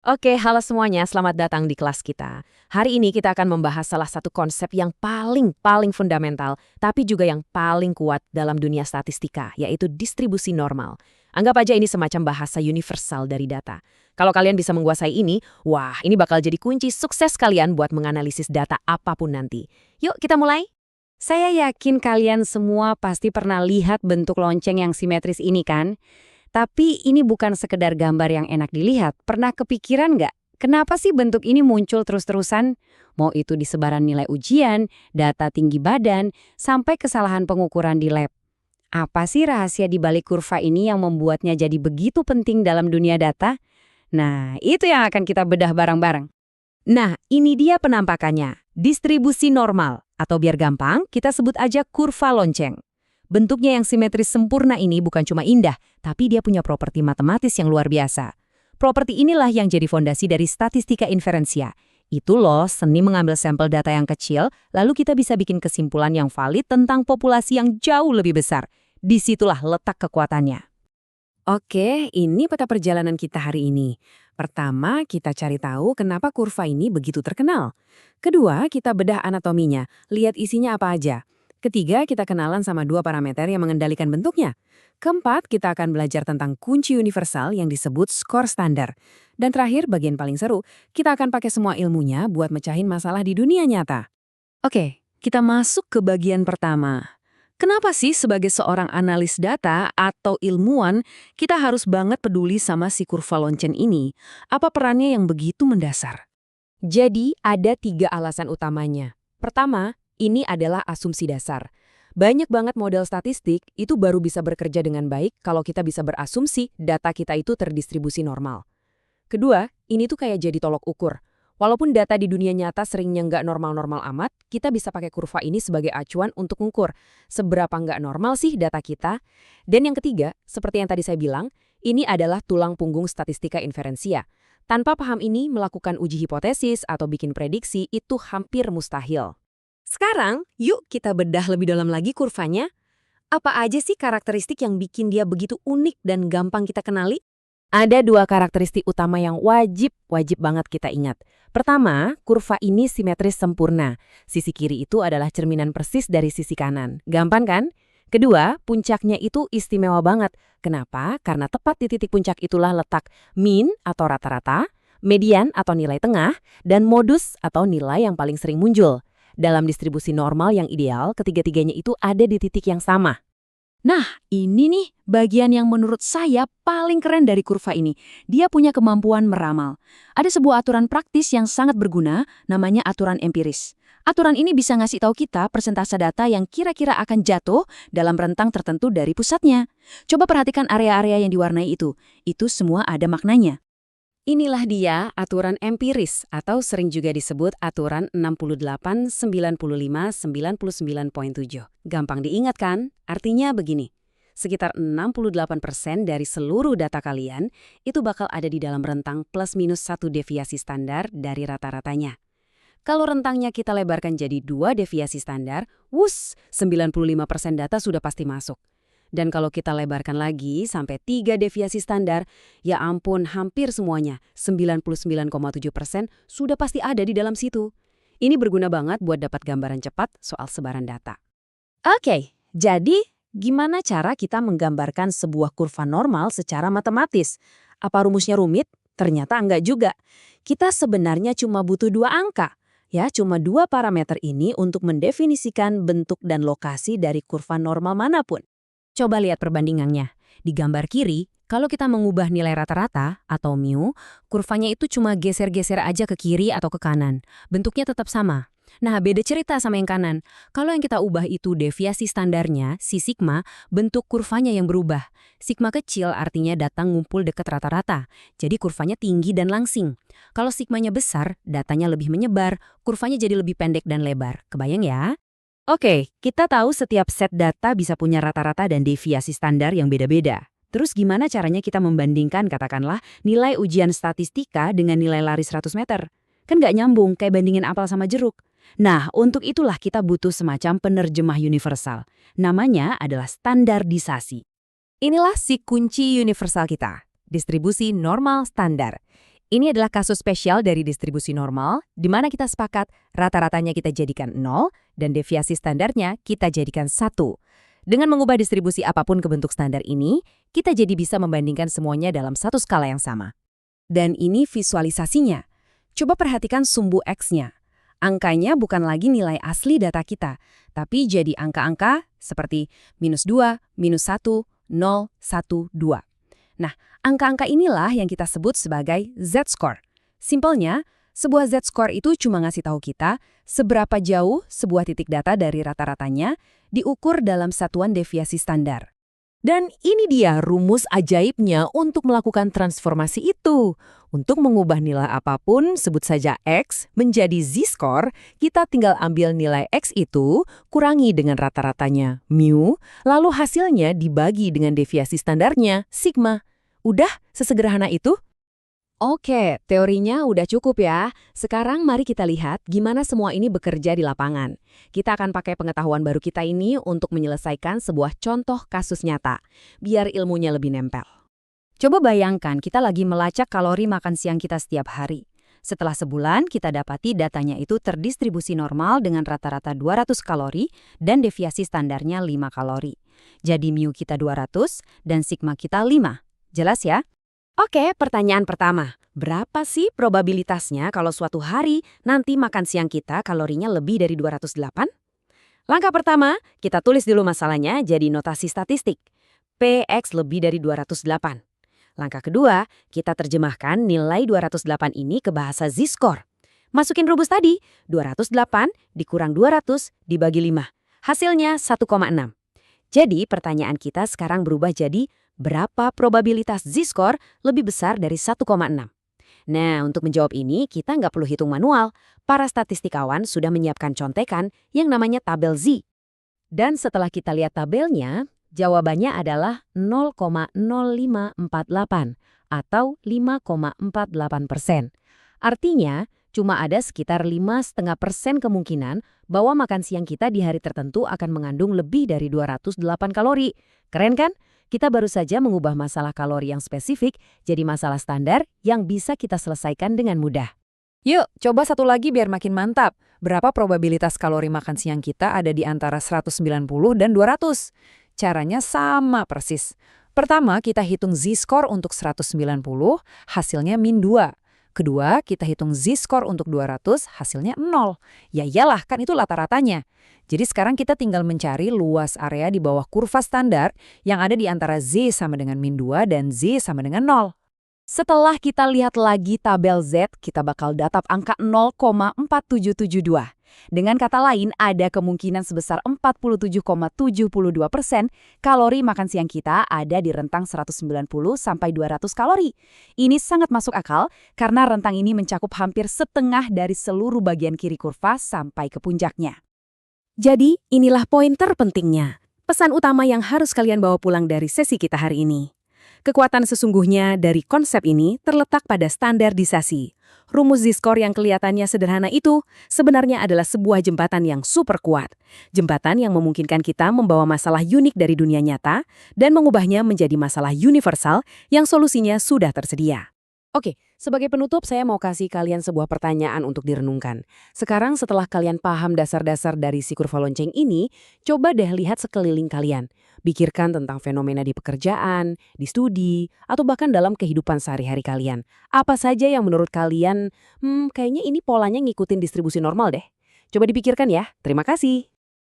Oke, halo semuanya, selamat datang di kelas kita. Hari ini kita akan membahas salah satu konsep yang paling fundamental, tapi juga yang paling kuat dalam dunia statistika, yaitu distribusi normal. Anggap aja ini semacam bahasa universal dari data. Kalau kalian bisa menguasai ini, wah, ini bakal jadi kunci sukses kalian buat menganalisis data apapun nanti. Yuk, kita mulai. Saya yakin kalian semua pasti pernah lihat bentuk lonceng yang simetris ini kan? Tapi ini bukan sekedar gambar yang enak dilihat. Pernah kepikiran nggak? Kenapa sih bentuk ini muncul terus-terusan? Mau itu di sebaran nilai ujian, data tinggi badan, sampai kesalahan pengukuran di lab. Apa sih rahasia di balik kurva ini yang membuatnya jadi begitu penting dalam dunia data? Nah, itu yang akan kita bedah bareng-bareng. Nah, ini dia penampakannya. Distribusi normal, atau biar gampang, kita sebut aja kurva lonceng. Bentuknya yang simetris sempurna ini bukan cuma indah, tapi dia punya properti matematis yang luar biasa. Properti inilah yang jadi fondasi dari statistika inferensia. Itu loh, seni mengambil sampel data yang kecil, lalu kita bisa bikin kesimpulan yang valid tentang populasi yang jauh lebih besar. Disitulah letak kekuatannya. Oke, ini peta perjalanan kita hari ini. Pertama, kita cari tahu kenapa kurva ini begitu terkenal. Kedua, kita bedah anatominya, lihat isinya apa aja. Ketiga, kita kenalan sama dua parameter yang mengendalikan bentuknya. Keempat, kita akan belajar tentang kunci universal yang disebut skor standar. Dan terakhir, bagian paling seru, kita akan pakai semua ilmunya buat mecahin masalah di dunia nyata. Oke, kita masuk ke bagian pertama. Kenapa sih sebagai seorang analis data atau ilmuwan, kita harus banget peduli sama si kurva lonceng ini? Apa perannya yang begitu mendasar? Jadi, ada tiga alasan utamanya. Pertama, ini adalah asumsi dasar. Banyak banget model statistik itu baru bisa bekerja dengan baik kalau kita bisa berasumsi data kita itu terdistribusi normal. Kedua, ini tuh kayak jadi tolok ukur. Walaupun data di dunia nyata seringnya nggak normal-normal amat, kita bisa pakai kurva ini sebagai acuan untuk mengukur seberapa nggak normal sih data kita. Dan yang ketiga, seperti yang tadi saya bilang, ini adalah tulang punggung statistika inferensia. Tanpa paham ini, melakukan uji hipotesis atau bikin prediksi itu hampir mustahil. Sekarang, yuk kita bedah lebih dalam lagi kurvanya. Apa aja sih karakteristik yang bikin dia begitu unik dan gampang kita kenali? Ada dua karakteristik utama yang wajib banget kita ingat. Pertama, kurva ini simetris sempurna. Sisi kiri itu adalah cerminan persis dari sisi kanan. Gampang kan? Kedua, puncaknya itu istimewa banget. Kenapa? Karena tepat di titik puncak itulah letak mean atau rata-rata, median atau nilai tengah, dan modus atau nilai yang paling sering muncul. Dalam distribusi normal yang ideal, ketiga-tiganya itu ada di titik yang sama. Nah, ini nih bagian yang menurut saya paling keren dari kurva ini. Dia punya kemampuan meramal. Ada sebuah aturan praktis yang sangat berguna, namanya aturan empiris. Aturan ini bisa ngasih tahu kita persentase data yang kira-kira akan jatuh dalam rentang tertentu dari pusatnya. Coba perhatikan area-area yang diwarnai itu. Itu semua ada maknanya. Inilah dia aturan empiris atau sering juga disebut aturan 68-95-99.7. Gampang diingat kan? Artinya begini, sekitar 68% dari seluruh data kalian itu bakal ada di dalam rentang plus minus 1 deviasi standar dari rata-ratanya. Kalau rentangnya kita lebarkan jadi 2 deviasi standar, 95% data sudah pasti masuk. Dan kalau kita lebarkan lagi sampai 3 deviasi standar, ya ampun hampir semuanya, 99,7% sudah pasti ada di dalam situ. Ini berguna banget buat dapat gambaran cepat soal sebaran data. Oke, jadi gimana cara kita menggambarkan sebuah kurva normal secara matematis? Apa rumusnya rumit? Ternyata enggak juga. Kita sebenarnya cuma butuh 2 angka. Ya, cuma 2 parameter ini untuk mendefinisikan bentuk dan lokasi dari kurva normal manapun. Coba lihat perbandingannya. Di gambar kiri, kalau kita mengubah nilai rata-rata atau mu, kurvanya itu cuma geser-geser aja ke kiri atau ke kanan. Bentuknya tetap sama. Nah, beda cerita sama yang kanan. Kalau yang kita ubah itu deviasi standarnya, si sigma, bentuk kurvanya yang berubah. Sigma kecil artinya datang ngumpul dekat rata-rata. Jadi kurvanya tinggi dan langsing. Kalau sigmanya besar, datanya lebih menyebar, kurvanya jadi lebih pendek dan lebar. Kebayang ya? Oke, kita tahu setiap set data bisa punya rata-rata dan deviasi standar yang beda-beda. Terus gimana caranya kita membandingkan katakanlah nilai ujian statistika dengan nilai lari 100 meter? Kan nggak nyambung kayak bandingin apel sama jeruk. Nah, untuk itulah kita butuh semacam penerjemah universal. Namanya adalah standarisasi. Inilah si kunci universal kita, distribusi normal standar. Ini adalah kasus spesial dari distribusi normal, di mana kita sepakat rata-ratanya kita jadikan 0 dan deviasi standarnya kita jadikan 1. Dengan mengubah distribusi apapun ke bentuk standar ini, kita jadi bisa membandingkan semuanya dalam satu skala yang sama. Dan ini visualisasinya. Coba perhatikan sumbu X-nya. Angkanya bukan lagi nilai asli data kita, tapi jadi angka-angka seperti -2, -1, 0, 1, 2. Nah, angka-angka inilah yang kita sebut sebagai Z-score. Simpelnya, sebuah Z-score itu cuma ngasih tahu kita seberapa jauh sebuah titik data dari rata-ratanya diukur dalam satuan deviasi standar. Dan ini dia rumus ajaibnya untuk melakukan transformasi itu. Untuk mengubah nilai apapun, sebut saja X, menjadi Z-score, kita tinggal ambil nilai X itu, kurangi dengan rata-ratanya, mu, lalu hasilnya dibagi dengan deviasi standarnya, sigma. Udah sesederhana itu? Oke, teorinya udah cukup ya. Sekarang mari kita lihat gimana semua ini bekerja di lapangan. Kita akan pakai pengetahuan baru kita ini untuk menyelesaikan sebuah contoh kasus nyata, biar ilmunya lebih nempel. Coba bayangkan kita lagi melacak kalori makan siang kita setiap hari. Setelah sebulan, kita dapati datanya itu terdistribusi normal dengan rata-rata 200 kalori dan deviasi standarnya 5 kalori. Jadi mu kita 200 dan sigma kita 5. Jelas ya? Oke, pertanyaan pertama. Berapa sih probabilitasnya kalau suatu hari nanti makan siang kita kalorinya lebih dari 208? Langkah pertama, kita tulis dulu masalahnya jadi notasi statistik. PX lebih dari 208. Langkah kedua, kita terjemahkan nilai 208 ini ke bahasa Z-score. Masukin rumus tadi, 208 dikurang 200 dibagi 5. Hasilnya 1,6. Jadi pertanyaan kita sekarang berubah jadi berapa probabilitas Z-score lebih besar dari 1,6? Nah, untuk menjawab ini, kita nggak perlu hitung manual. Para statistikawan sudah menyiapkan contekan yang namanya tabel Z. Dan setelah kita lihat tabelnya, jawabannya adalah 0,0548 atau 5,48%. Artinya, cuma ada sekitar 5,5% kemungkinan bahwa makan siang kita di hari tertentu akan mengandung lebih dari 208 kalori. Keren kan? Kita baru saja mengubah masalah kalori yang spesifik jadi masalah standar yang bisa kita selesaikan dengan mudah. Yuk, coba satu lagi biar makin mantap. Berapa probabilitas kalori makan siang kita ada di antara 190 dan 200? Caranya sama persis. Pertama, kita hitung Z-score untuk 190, hasilnya -2. Kedua, kita hitung Z-score untuk 200, hasilnya 0. Ya iyalah, kan itu rata-ratanya. Jadi sekarang kita tinggal mencari luas area di bawah kurva standar yang ada di antara Z sama dengan -2 dan Z sama dengan 0. Setelah kita lihat lagi tabel Z, kita bakal dapat angka 0,4772. Dengan kata lain, ada kemungkinan sebesar 47,72% kalori makan siang kita ada di rentang 190 sampai 200 kalori. Ini sangat masuk akal karena rentang ini mencakup hampir setengah dari seluruh bagian kiri kurva sampai ke puncaknya. Jadi, inilah poin terpentingnya. Pesan utama yang harus kalian bawa pulang dari sesi kita hari ini. Kekuatan sesungguhnya dari konsep ini terletak pada standarisasi. Rumus Z-score yang kelihatannya sederhana itu sebenarnya adalah sebuah jembatan yang super kuat. Jembatan yang memungkinkan kita membawa masalah unik dari dunia nyata dan mengubahnya menjadi masalah universal yang solusinya sudah tersedia. Oke, sebagai penutup saya mau kasih kalian sebuah pertanyaan untuk direnungkan. Sekarang setelah kalian paham dasar-dasar dari si kurva lonceng ini, coba deh lihat sekeliling kalian. Pikirkan tentang fenomena di pekerjaan, di studi, atau bahkan dalam kehidupan sehari-hari kalian. Apa saja yang menurut kalian, kayaknya ini polanya ngikutin distribusi normal deh. Coba dipikirkan ya. Terima kasih.